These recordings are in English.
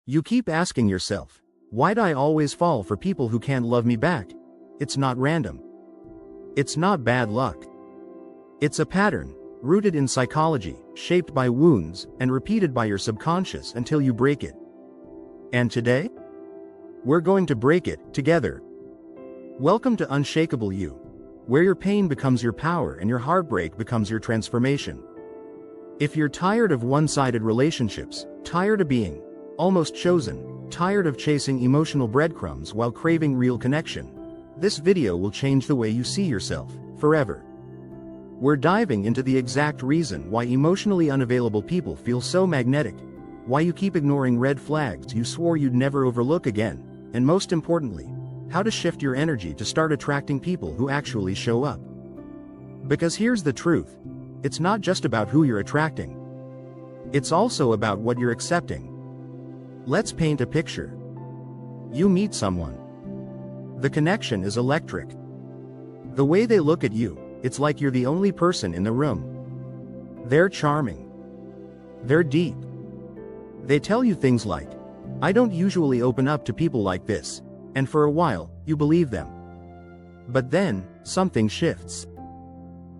You keep asking yourself, why'd I always fall for people who can't love me back? It's not random. It's not bad luck. It's a pattern, rooted in psychology, shaped by wounds, and repeated by your subconscious until you break it. And today, we're going to break it, together. Welcome to Unshakable You, where your pain becomes your power and your heartbreak becomes your transformation. If you're tired of one-sided relationships, tired of being almost chosen, tired of chasing emotional breadcrumbs while craving real connection, this video will change the way you see yourself, forever. We're diving into the exact reason why emotionally unavailable people feel so magnetic, why you keep ignoring red flags you swore you'd never overlook again, and most importantly, how to shift your energy to start attracting people who actually show up. Because here's the truth, it's not just about who you're attracting. It's also about what you're accepting. Let's paint a picture. You meet someone. The connection is electric. The way they look at you, it's like you're the only person in the room. They're charming. They're deep. They tell you things like, "I don't usually open up to people like this," and for a while, you believe them. But then, something shifts.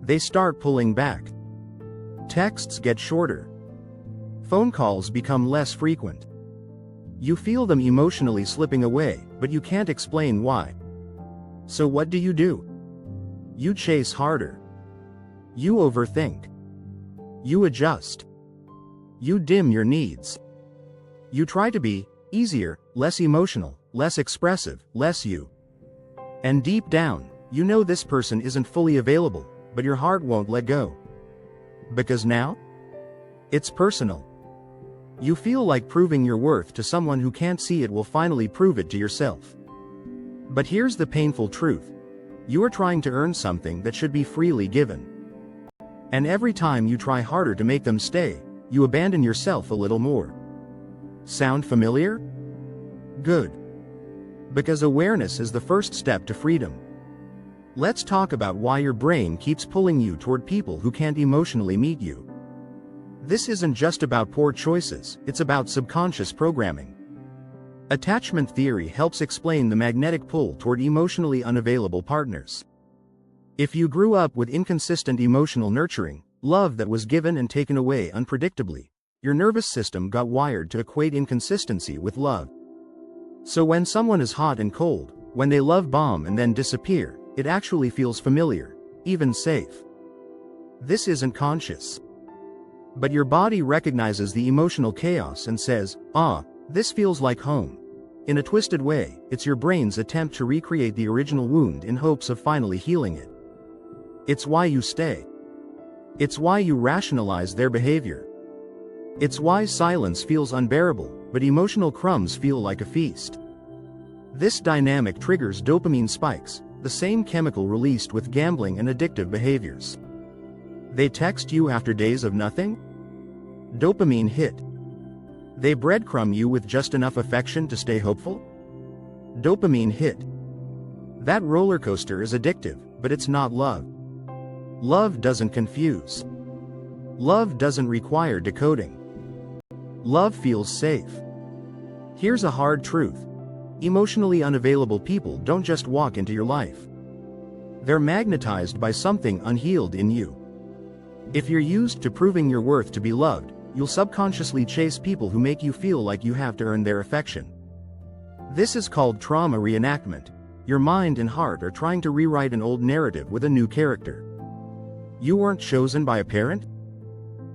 They start pulling back. Texts get shorter. Phone calls become less frequent. You feel them emotionally slipping away, but you can't explain why. So what do? You chase harder. You overthink. You adjust. You dim your needs. You try to be easier, less emotional, less expressive, less you. And deep down, you know this person isn't fully available, but your heart won't let go. Because now, it's personal. You feel like proving your worth to someone who can't see it will finally prove it to yourself. But here's the painful truth. You are trying to earn something that should be freely given. And every time you try harder to make them stay, you abandon yourself a little more. Sound familiar? Good. Because awareness is the first step to freedom. Let's talk about why your brain keeps pulling you toward people who can't emotionally meet you. This isn't just about poor choices, it's about subconscious programming. Attachment theory helps explain the magnetic pull toward emotionally unavailable partners. If you grew up with inconsistent emotional nurturing, love that was given and taken away unpredictably, your nervous system got wired to equate inconsistency with love. So when someone is hot and cold, when they love bomb and then disappear, it actually feels familiar, even safe. This isn't conscious. But your body recognizes the emotional chaos and says, this feels like home. In a twisted way, it's your brain's attempt to recreate the original wound in hopes of finally healing it. It's why you stay. It's why you rationalize their behavior. It's why silence feels unbearable, but emotional crumbs feel like a feast. This dynamic triggers dopamine spikes, the same chemical released with gambling and addictive behaviors. They text you after days of nothing? Dopamine hit. They breadcrumb you with just enough affection to stay hopeful? Dopamine hit. That roller coaster is addictive, but it's not love. Love doesn't confuse. Love doesn't require decoding. Love feels safe. Here's a hard truth. Emotionally unavailable people don't just walk into your life. They're magnetized by something unhealed in you. If you're used to proving your worth to be loved, you'll subconsciously chase people who make you feel like you have to earn their affection. This is called trauma reenactment. Your mind and heart are trying to rewrite an old narrative with a new character. You weren't chosen by a parent?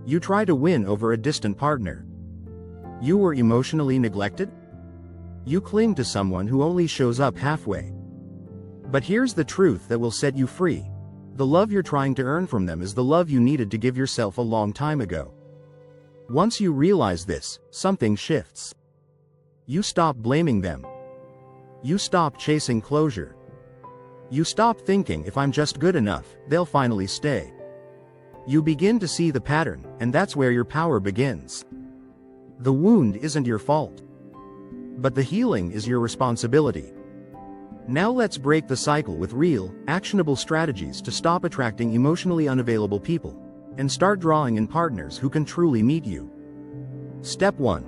You try to win over a distant partner. You were emotionally neglected? You cling to someone who only shows up halfway. But here's the truth that will set you free. The love you're trying to earn from them is the love you needed to give yourself a long time ago. Once you realize this, something shifts. You stop blaming them. You stop chasing closure. You stop thinking, if I'm just good enough, they'll finally stay. You begin to see the pattern, and that's where your power begins. The wound isn't your fault. But the healing is your responsibility. Now let's break the cycle with real, actionable strategies to stop attracting emotionally unavailable people, and start drawing in partners who can truly meet you. Step 1.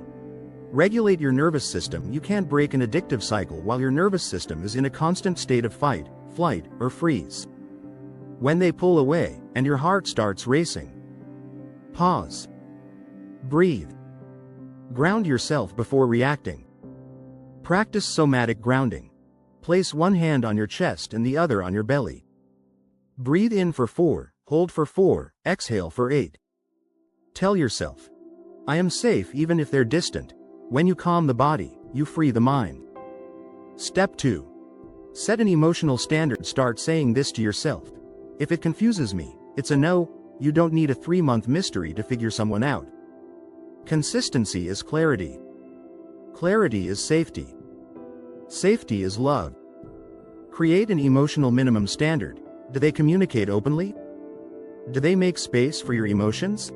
Regulate your nervous system. You can't break an addictive cycle while your nervous system is in a constant state of fight, flight, or freeze. When they pull away, and your heart starts racing, pause. Breathe. Ground yourself before reacting. Practice somatic grounding. Place one hand on your chest and the other on your belly. Breathe in for 4, hold for 4, exhale for 8. Tell yourself, I am safe even if they're distant. When you calm the body, you free the mind. Step 2. Set an emotional standard. Start saying this to yourself. If it confuses me, it's a no. You don't need a 3-month mystery to figure someone out. Consistency is clarity. Clarity is safety. Safety is love. Create an emotional minimum standard. Do they communicate openly? Do they make space for your emotions?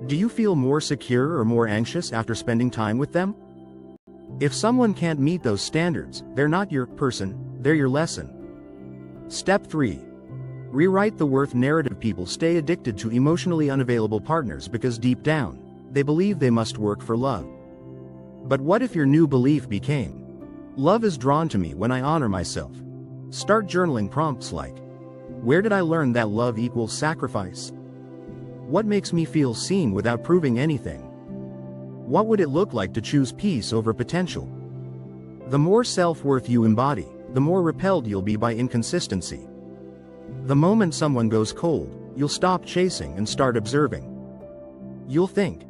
Do you feel more secure or more anxious after spending time with them? If someone can't meet those standards, they're not your person, they're your lesson. Step 3. Rewrite the worth narrative. People stay addicted to emotionally unavailable partners because deep down, they believe they must work for love. But what if your new belief became, love is drawn to me when I honor myself? Start journaling prompts like, where did I learn that love equals sacrifice? What makes me feel seen without proving anything? What would it look like to choose peace over potential? The more self-worth you embody, the more repelled you'll be by inconsistency. The moment someone goes cold, you'll stop chasing and start observing. You'll think,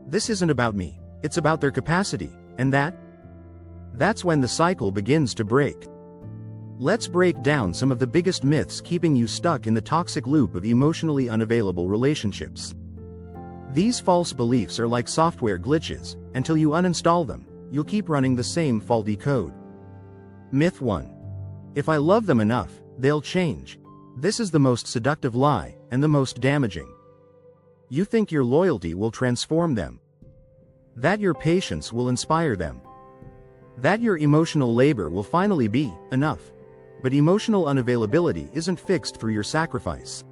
this isn't about me, it's about their capacity, and that's when the cycle begins to break. Let's break down some of the biggest myths keeping you stuck in the toxic loop of emotionally unavailable relationships. These false beliefs are like software glitches. Until you uninstall them, you'll keep running the same faulty code. Myth 1. If I love them enough, they'll change. This is the most seductive lie, and the most damaging. You think your loyalty will transform them. That your patience will inspire them. That your emotional labor will finally be enough. But emotional unavailability isn't fixed through your sacrifice.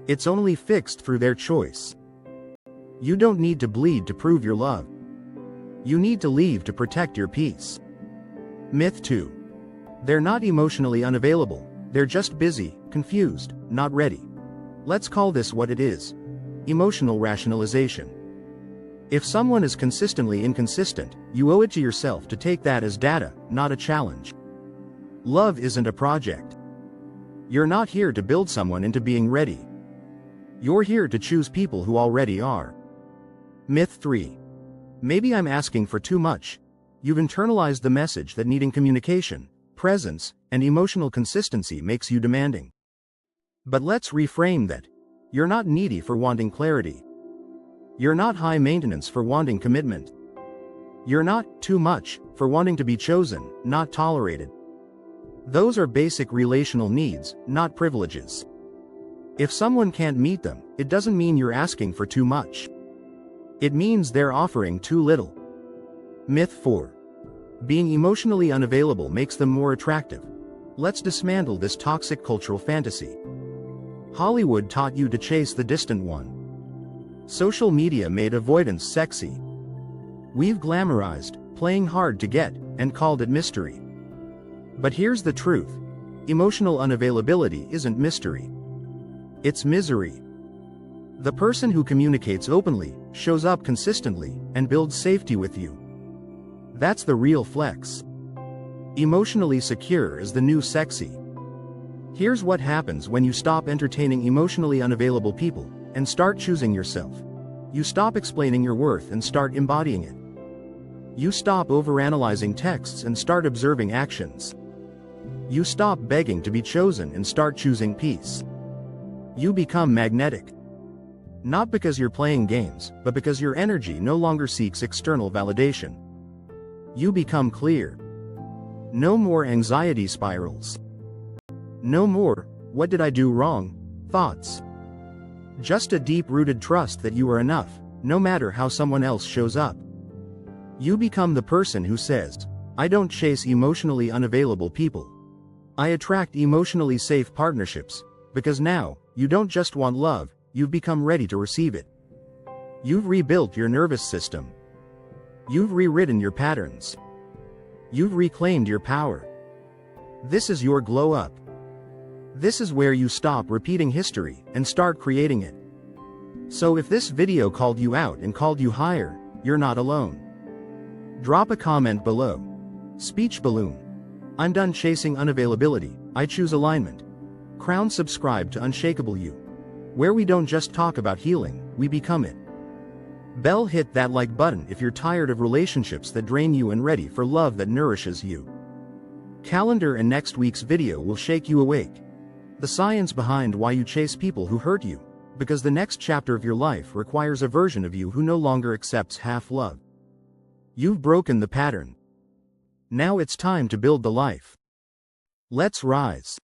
It's only fixed through their choice. You don't need to bleed to prove your love. You need to leave to protect your peace. Myth 2. They're not emotionally unavailable, they're just busy, confused, not ready. Let's call this what it is. Emotional rationalization. If someone is consistently inconsistent, you owe it to yourself to take that as data, not a challenge. Love isn't a project. You're not here to build someone into being ready. You're here to choose people who already are. Myth 3. Maybe I'm asking for too much. You've internalized the message that needing communication, presence, and emotional consistency makes you demanding. But let's reframe that. You're not needy for wanting clarity. You're not high maintenance for wanting commitment. You're not too much for wanting to be chosen, not tolerated. Those are basic relational needs, not privileges. If someone can't meet them, it doesn't mean you're asking for too much. It means they're offering too little. Myth 4. Being emotionally unavailable makes them more attractive. Let's dismantle this toxic cultural fantasy. Hollywood taught you to chase the distant one. Social media made avoidance sexy. We've glamorized playing hard to get and called it mystery. But here's the truth. Emotional unavailability isn't mystery. It's misery. The person who communicates openly, shows up consistently, and builds safety with you. That's the real flex. Emotionally secure is the new sexy. Here's what happens when you stop entertaining emotionally unavailable people, and start choosing yourself. You stop explaining your worth and start embodying it. You stop overanalyzing texts and start observing actions. You stop begging to be chosen and start choosing peace. You become magnetic. Not because you're playing games, but because your energy no longer seeks external validation. You become clear. No more anxiety spirals. No more, what did I do wrong, thoughts. Just a deep-rooted trust that you are enough, no matter how someone else shows up. You become the person who says, I don't chase emotionally unavailable people. I attract emotionally safe partnerships, because now, you don't just want love, you've become ready to receive it. You've rebuilt your nervous system. You've rewritten your patterns. You've reclaimed your power. This is your glow up. This is where you stop repeating history and start creating it. So if this video called you out and called you higher, you're not alone. Drop a comment below. Speech balloon. I'm done chasing unavailability, I choose alignment. Crown subscribe to Unshakable You, where we don't just talk about healing, we become it. Bell hit that like button if you're tired of relationships that drain you and ready for love that nourishes you. Calendar and next week's video will shake you awake. The science behind why you chase people who hurt you, because the next chapter of your life requires a version of you who no longer accepts half love. You've broken the pattern. Now it's time to build the life. Let's rise.